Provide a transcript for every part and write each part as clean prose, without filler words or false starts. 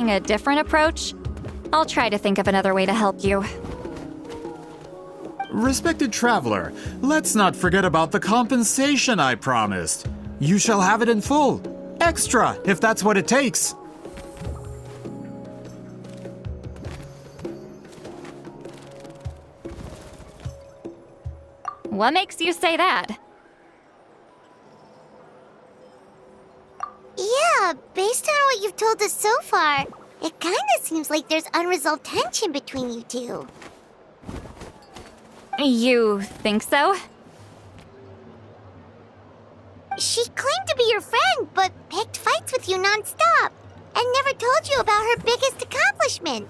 A different approach? I'll try to think of another way to help you. Respected traveler, let's not forget about the compensation I promised. You shall have it in full. Extra, if that's what it takes. What makes you say that? Yeah, based on what you've told us so far, it kinda seems like there's unresolved tension between you two. You think so? She claimed to be your friend, but picked fights with you non-stop, and never told you about her biggest accomplishment.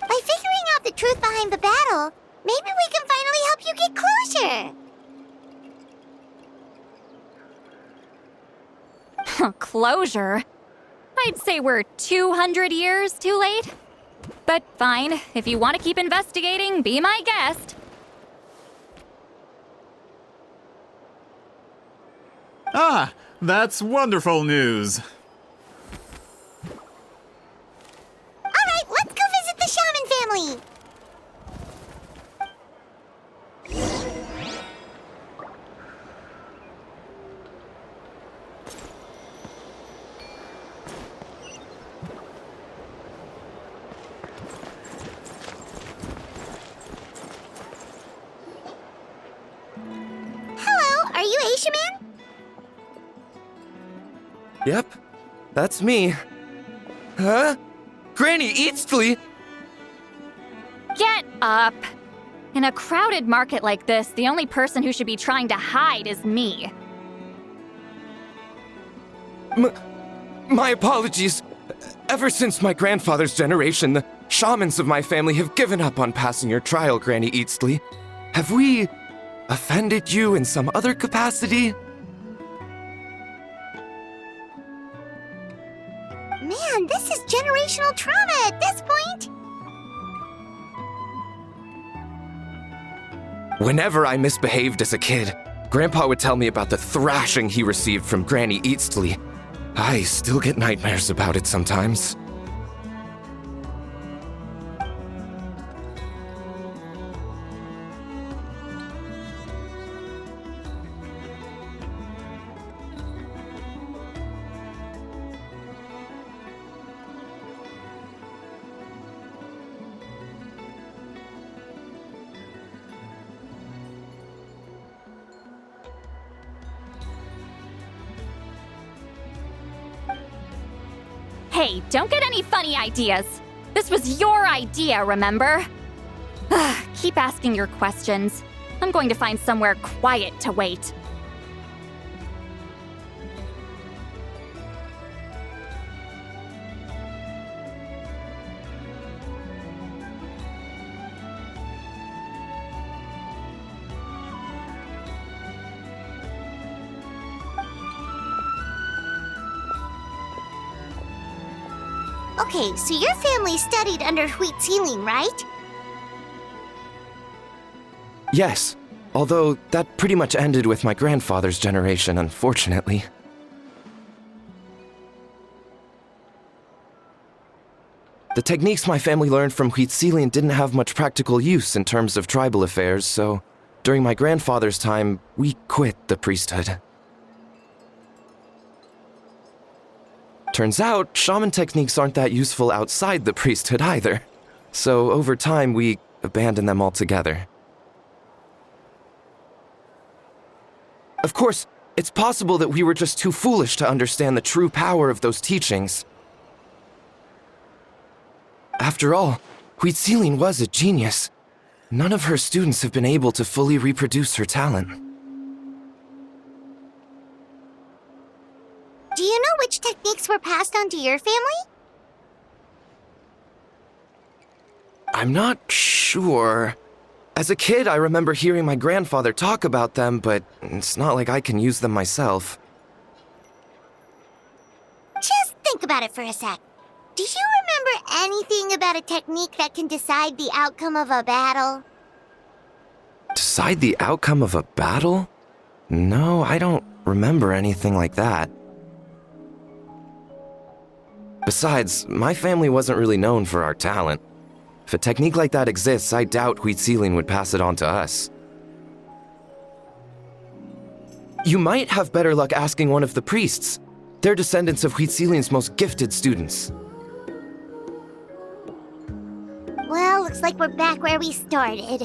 By figuring out the truth behind the battle, maybe we can finally help you get closure. Closure? I'd say we're 200 years too late. But fine, if you want to keep investigating, be my guest. Ah, that's wonderful news. Alright, let's go visit the Shaman family. Hello, are you Asia Man? Yep, that's me. Huh? Granny Eastly? Get up! In a crowded market like this, the only person who should be trying to hide is me. My apologies. Ever since my grandfather's generation, the shamans of my family have given up on passing your trial, Granny Eastly. Have we offended you in some other capacity? Man, this is generational trauma at this point. Whenever I misbehaved as a kid, Grandpa would tell me about the thrashing he received from Granny Eastly. I still get nightmares about it sometimes. Hey, don't get any funny ideas. This was your idea, remember? Keep asking your questions. I'm going to find somewhere quiet to wait. Okay, so your family studied under Wheat Ceiling, right? Yes, although that pretty much ended with my grandfather's generation, unfortunately. The techniques my family learned from Wheat Ceiling didn't have much practical use in terms of tribal affairs, so during my grandfather's time, we quit the priesthood. Turns out, shaman techniques aren't that useful outside the priesthood either. So over time, we abandoned them altogether. Of course, it's possible that we were just too foolish to understand the true power of those teachings. After all, Wheat Ceiling was a genius. None of her students have been able to fully reproduce her talent. Do you know which techniques were passed on to your family? I'm not sure. As a kid, I remember hearing my grandfather talk about them, but it's not like I can use them myself. Just think about it for a sec. Do you remember anything about a technique that can decide the outcome of a battle? Decide the outcome of a battle? No, I don't remember anything like that. Besides, my family wasn't really known for our talent. If a technique like that exists, I doubt Huitzilin would pass it on to us. You might have better luck asking one of the priests. They're descendants of Huitzilin's most gifted students. Well, looks like we're back where we started.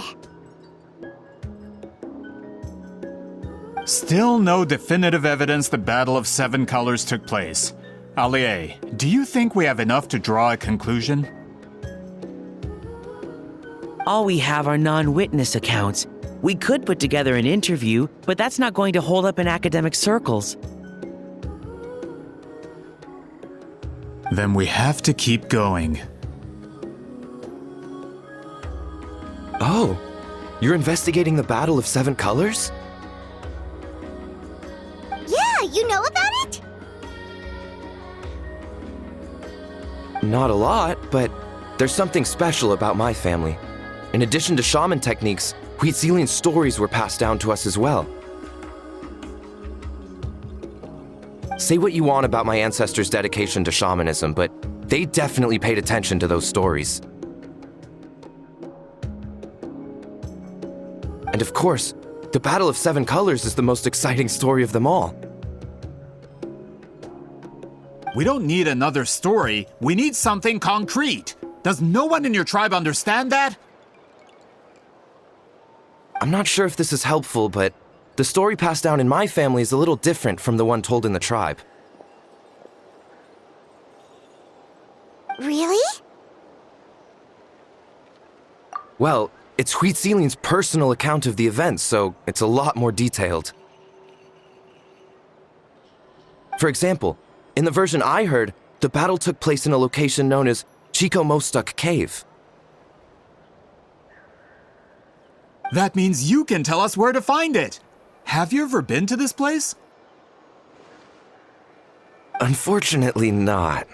Still no definitive evidence the Battle of Seven Colors took place. Allie, do you think we have enough to draw a conclusion? All we have are non-witness accounts. We could put together an interview, but that's not going to hold up in academic circles. Then we have to keep going. Oh, you're investigating the Battle of Seven Colors? Yeah, you know about it? Not a lot, but there's something special about my family. In addition to shaman techniques, Huitzilian stories were passed down to us as well. Say what you want about my ancestors' dedication to shamanism, but they definitely paid attention to those stories. And of course, the Battle of Seven Colors is the most exciting story of them all. We don't need another story. We need something concrete. Does no one in your tribe understand that? I'm not sure if this is helpful, but the story passed down in my family is a little different from the one told in the tribe. Really? Well, it's Huitzilin's personal account of the event, so it's a lot more detailed. For example, in the version I heard, the battle took place in a location known as Chico-Mostuk Cave. That means you can tell us where to find it. Have you ever been to this place? Unfortunately not.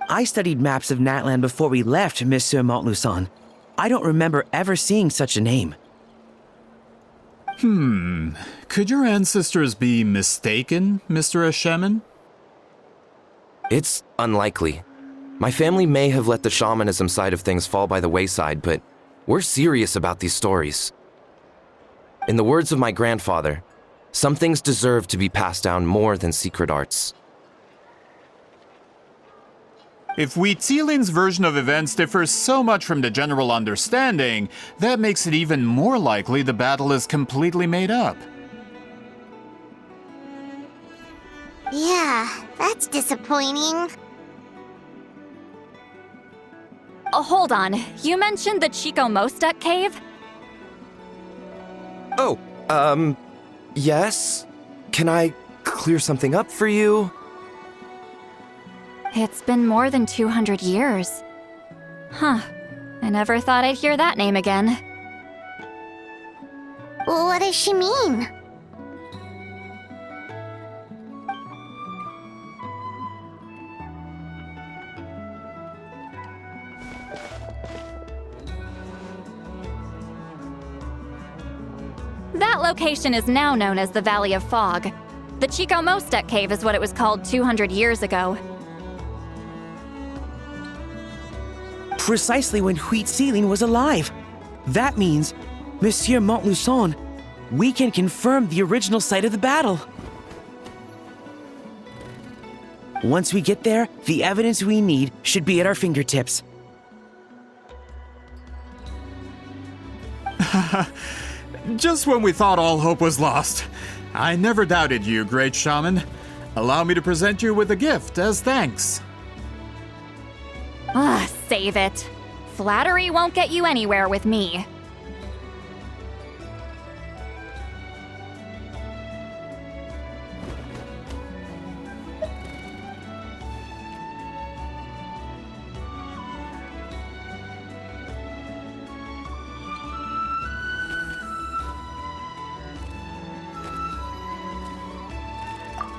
I studied maps of Natland before we left, Monsieur Montluçon. I don't remember ever seeing such a name. Could your ancestors be mistaken, Mr. Ashemin? It's unlikely. My family may have let the shamanism side of things fall by the wayside, but we're serious about these stories. In the words of my grandfather, some things deserve to be passed down more than secret arts. If Huitzilin's version of events differs so much from the general understanding, that makes it even more likely the battle is completely made up. Yeah, that's disappointing. Oh, hold on. You mentioned the Chico-Mostuk cave? Oh, yes? Can I clear something up for you? It's been more than 200 years. Huh. I never thought I'd hear that name again. Well, what does she mean? That location is now known as the Valley of Fog. The Chico-Mostuk cave is what it was called 200 years ago. Precisely when Huitzilin was alive. That means, Monsieur Montluçon, we can confirm the original site of the battle. Once we get there, the evidence we need should be at our fingertips. Just when we thought all hope was lost. I never doubted you, great shaman. Allow me to present you with a gift as thanks. Save it. Flattery won't get you anywhere with me.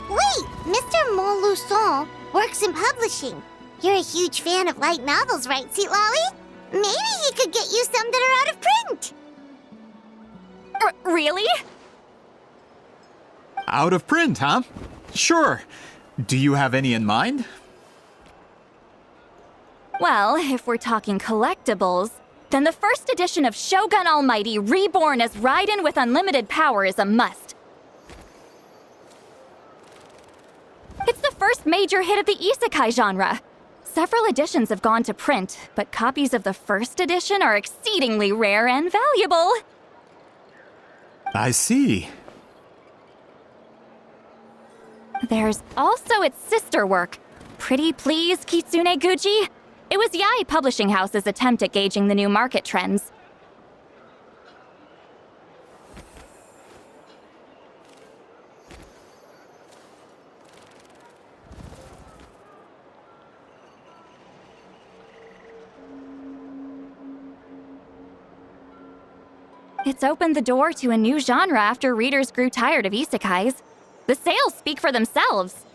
Wait, Mr. Montluçon works in publishing. You're a huge fan of light novels, right, Seatlolly? Maybe he could get you some that are out of print. Really? Out of print, huh? Sure. Do you have any in mind? Well, if we're talking collectibles, then the first edition of Shogun Almighty reborn as Raiden with unlimited power is a must. It's the first major hit of the isekai genre. Several editions have gone to print, but copies of the first edition are exceedingly rare and valuable. I see. There's also its sister work, Pretty Please Kitsune Guji. It was Yae Publishing House's attempt at gauging the new market trends. It's opened the door to a new genre after readers grew tired of isekais. The sales speak for themselves.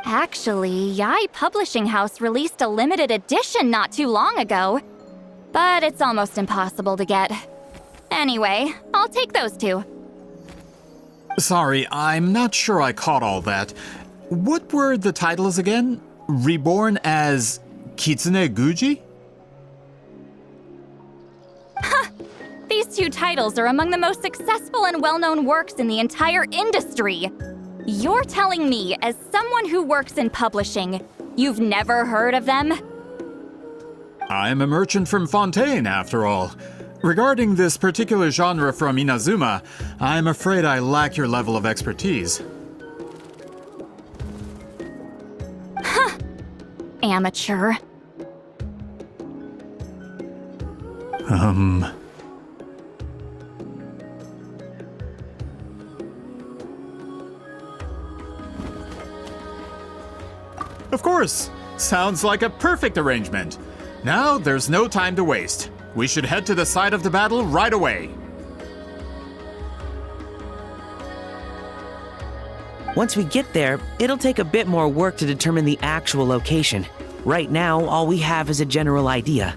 Actually, Yae Publishing House released a limited edition not too long ago. But it's almost impossible to get. Anyway, I'll take those two. Sorry, I'm not sure I caught all that. What were the titles again? Reborn as Kitsune Guji? These two titles are among the most successful and well-known works in the entire industry. You're telling me, as someone who works in publishing, you've never heard of them? I'm a merchant from Fontaine, after all. Regarding this particular genre from Inazuma, I'm afraid I lack your level of expertise. Amateur. Of course! Sounds like a perfect arrangement. Now, there's no time to waste. We should head to the site of the battle right away. Once we get there, it'll take a bit more work to determine the actual location. Right now, all we have is a general idea.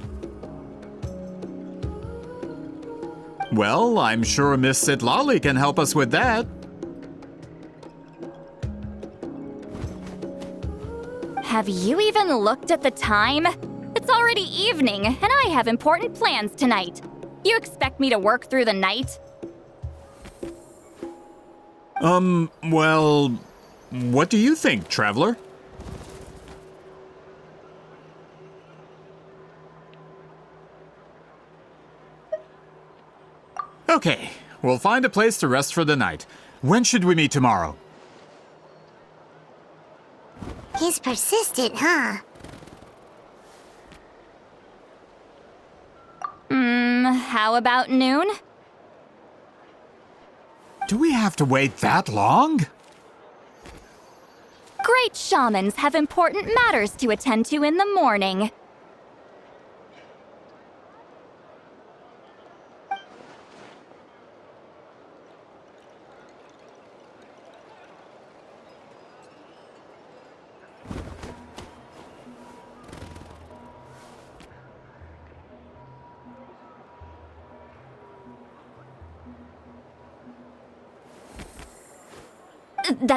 Well, I'm sure Miss Sitlali can help us with that. Have you even looked at the time? It's already evening, and I have important plans tonight. You expect me to work through the night? Well, what do you think, traveler? Okay, we'll find a place to rest for the night. When should we meet tomorrow? He's persistent, huh? How about noon? Do we have to wait that long? Great shamans have important matters to attend to in the morning.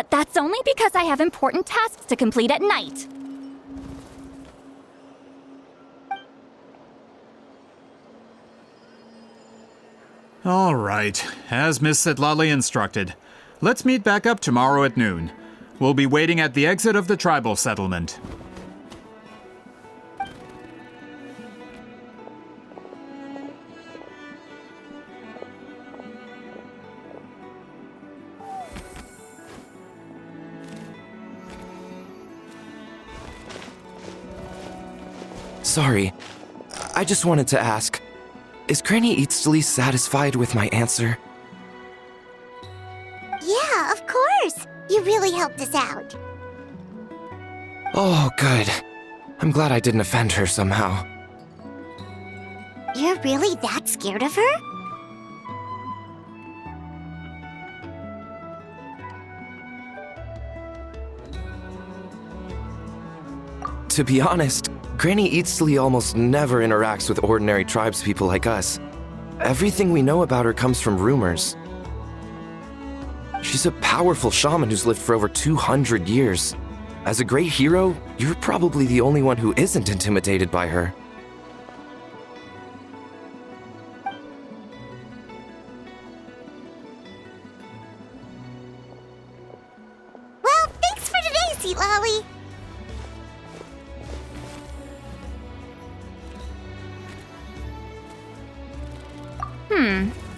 That's only because I have important tasks to complete at night. All right, as Miss Sitlali instructed. Let's meet back up tomorrow at noon. We'll be waiting at the exit of the tribal settlement. Sorry, I just wanted to ask, is Granny Eatsley satisfied with my answer? Yeah, of course. You really helped us out. Oh, good. I'm glad I didn't offend her somehow. You're really that scared of her? To be honest, Granny Eatsley almost never interacts with ordinary tribespeople like us. Everything we know about her comes from rumors. She She's a powerful shaman who's lived for over 200 years. As a great hero, you're probably the only one who isn't intimidated by her. Well, thanks for today, Sweet Lolly.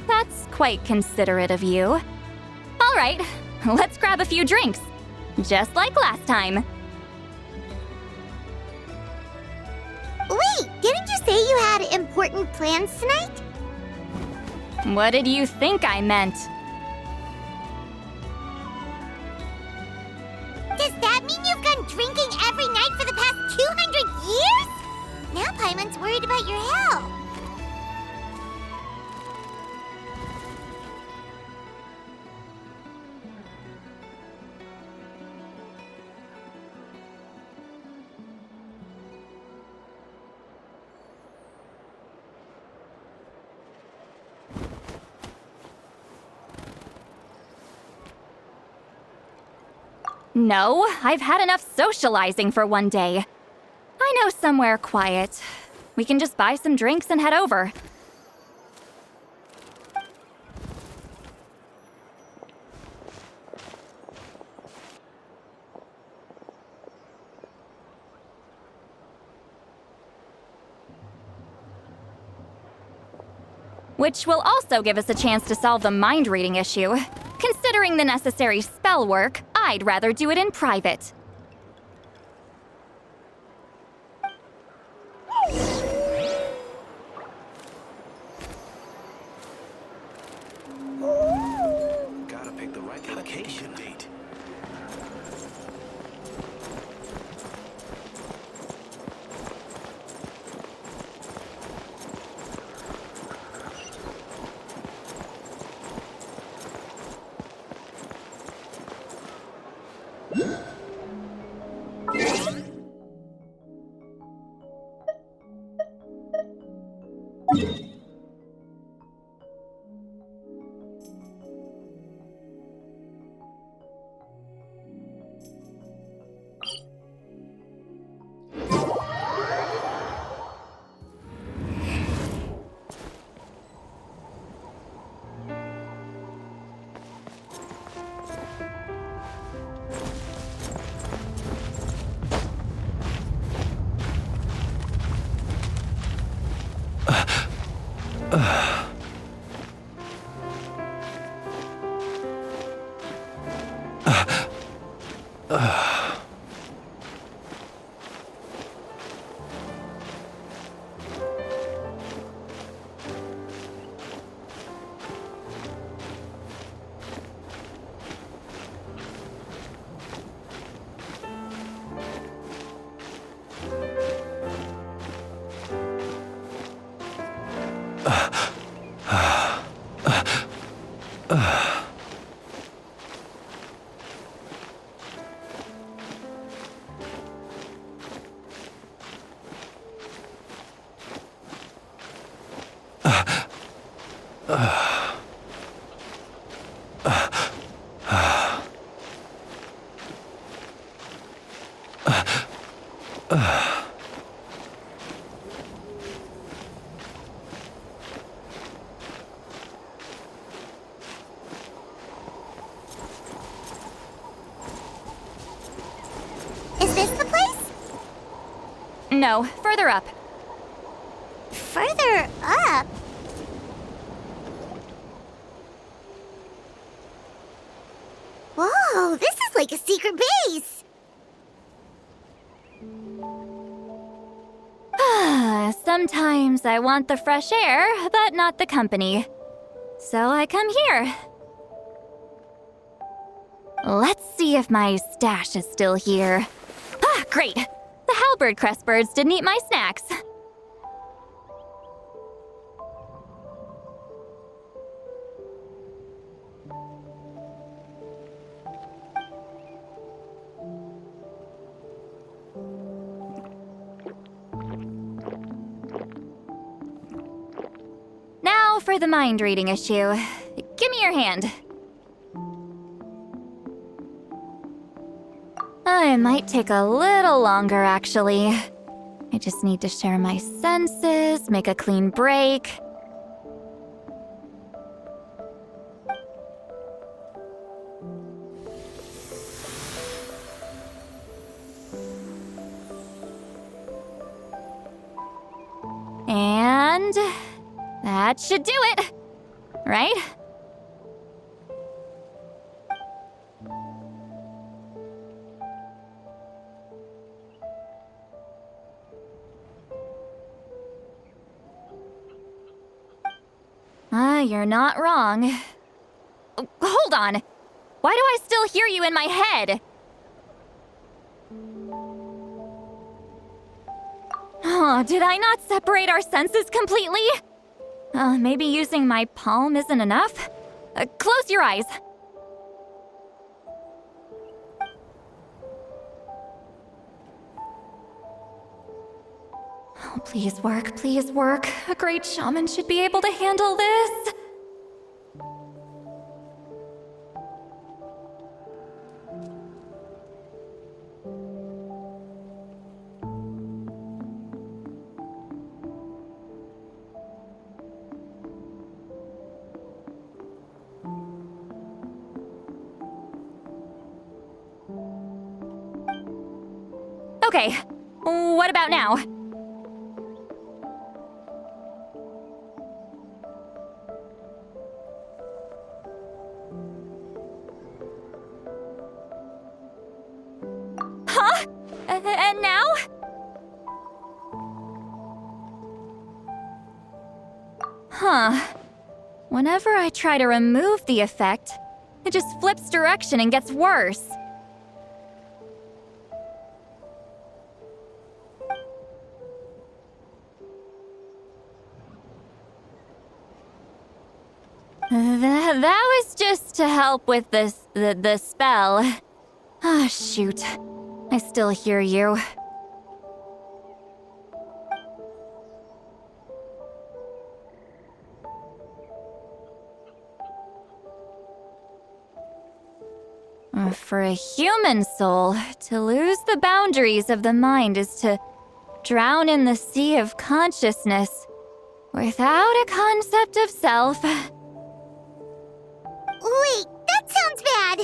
That's quite considerate of you. All right, let's grab a few drinks. Just like last time. Wait, didn't you say you had important plans tonight? What did you think I meant? Does that mean you've gone drinking every night for the past 200 years? Now Paimon's worried about your health. No, I've had enough socializing for one day. I know somewhere quiet. We can just buy some drinks and head over. Which will also give us a chance to solve the mind reading issue. Considering the necessary spell work, I'd rather do it in private. Gotta pick the right location date. Is this the place? No, further up. Further up? Whoa, this is like a secret base. Sometimes I want the fresh air, but not the company. So I come here. Let's see if my stash is still here. Ah, great! The halberd crest birds didn't eat my snacks. Now for the mind reading issue. Give me your hand. It might take a little longer, actually. I just need to share my senses, make a clean break. And that should do it, right? You're not wrong. Hold on. Why do I still hear you in my head? Oh, did I not separate our senses completely? Maybe using my palm isn't enough? Close your eyes. Oh, please work, please work. A great shaman should be able to handle this. Okay, what about now? Huh? And now? Huh. Whenever I try to remove the effect, it just flips direction and gets worse. That was just to help with the spell. Ah, shoot. I still hear you. For a human soul, to lose the boundaries of the mind is to drown in the sea of consciousness without a concept of self. Wait, that sounds bad.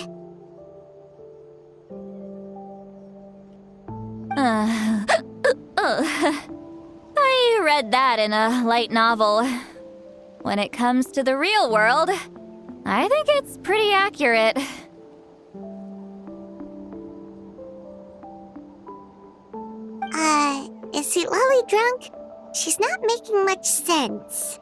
I read that in a light novel. When it comes to the real world, I think it's pretty accurate. Is Lolly drunk? She's not making much sense.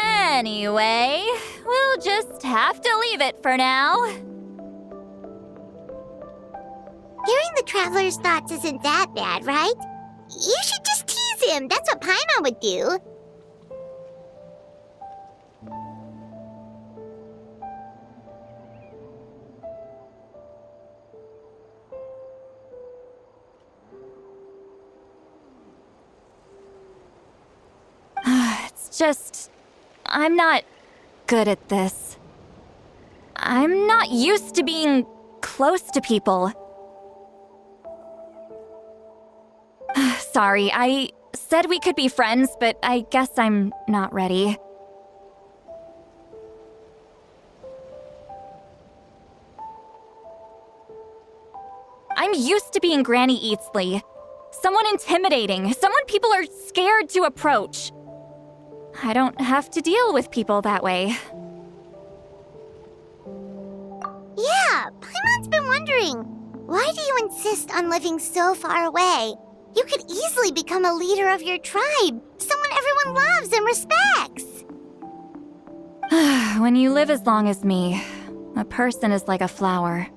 Anyway, we'll just have to leave it for now. Hearing the Traveler's thoughts isn't that bad, right? You should just tease him. That's what Paimon would do. It's just... I'm not good at this. I'm not used to being close to people. Sorry, I said we could be friends, but I guess I'm not ready. I'm used to being Granny Eatsley. Someone intimidating, someone people are scared to approach. I don't have to deal with people that way. Yeah, Paimon's been wondering. Why do you insist on living so far away? You could easily become a leader of your tribe, someone everyone loves and respects. When you live as long as me, a person is like a flower.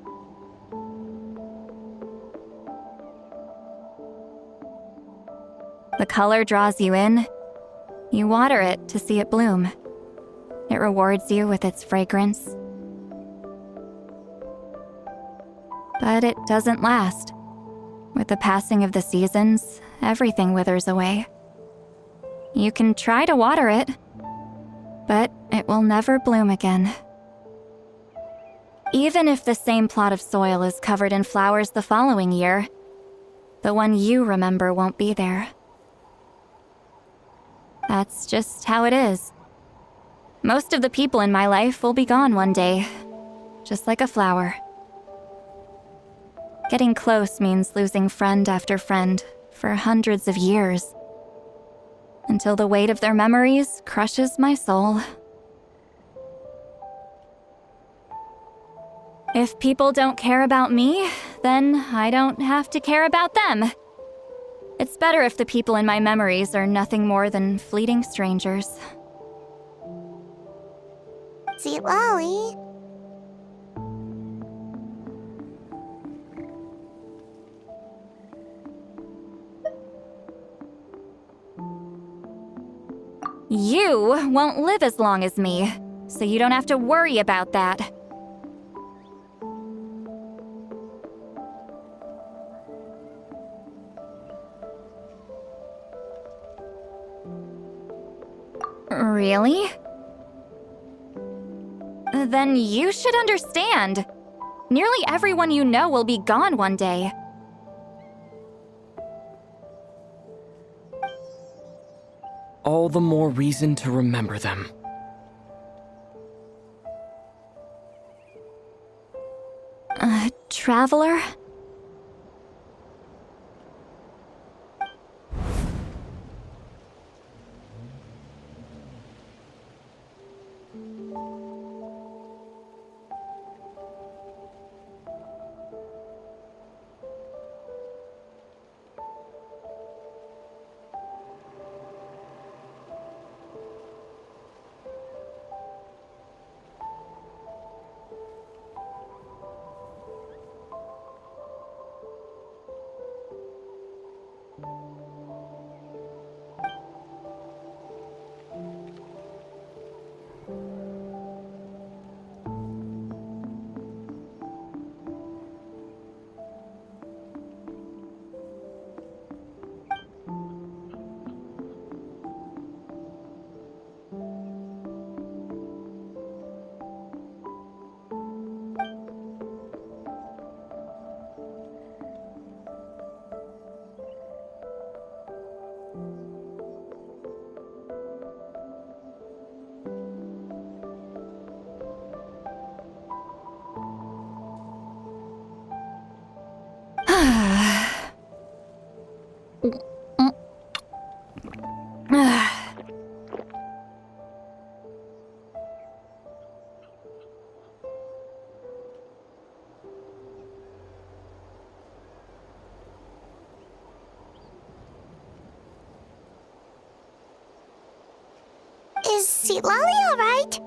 The color draws you in. You water it to see it bloom. It rewards you with its fragrance. But it doesn't last. With the passing of the seasons, everything withers away. You can try to water it, but it will never bloom again. Even if the same plot of soil is covered in flowers the following year, the one you remember won't be there. That's just how it is. Most of the people in my life will be gone one day, just like a flower. Getting close means losing friend after friend for hundreds of years, until the weight of their memories crushes my soul. If people don't care about me, then I don't have to care about them. It's better if the people in my memories are nothing more than fleeting strangers. Sweet Lolly. You won't live as long as me, so you don't have to worry about that. Really? Then you should understand. Nearly everyone you know will be gone one day. All the more reason to remember them. Traveler? Is Sweet Lolly alright?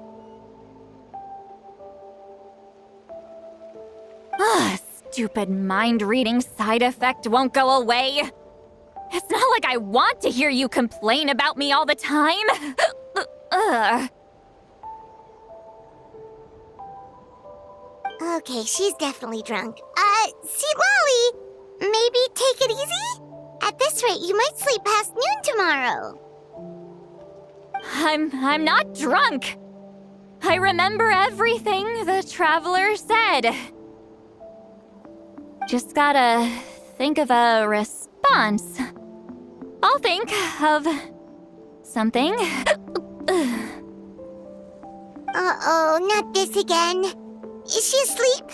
Stupid mind-reading side effect won't go away. It's not like I want to hear you complain about me all the time. Okay, she's definitely drunk. Sweet Lolly, maybe take it easy? At this rate, you might sleep past noon tomorrow. I'm not drunk. I remember everything the traveler said. Just gotta think of a response. I'll think of something. Uh-oh, not this again. Is she asleep?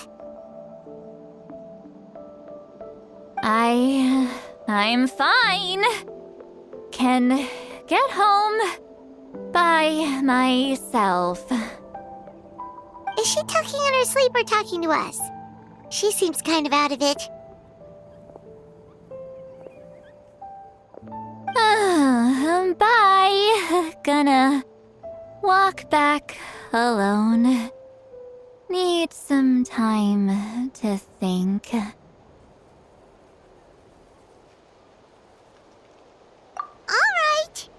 I'm fine. Can get home by myself. Is she talking in her sleep or talking to us? She seems kind of out of it. Bye. Gonna walk back alone. Need some time to think. Alright.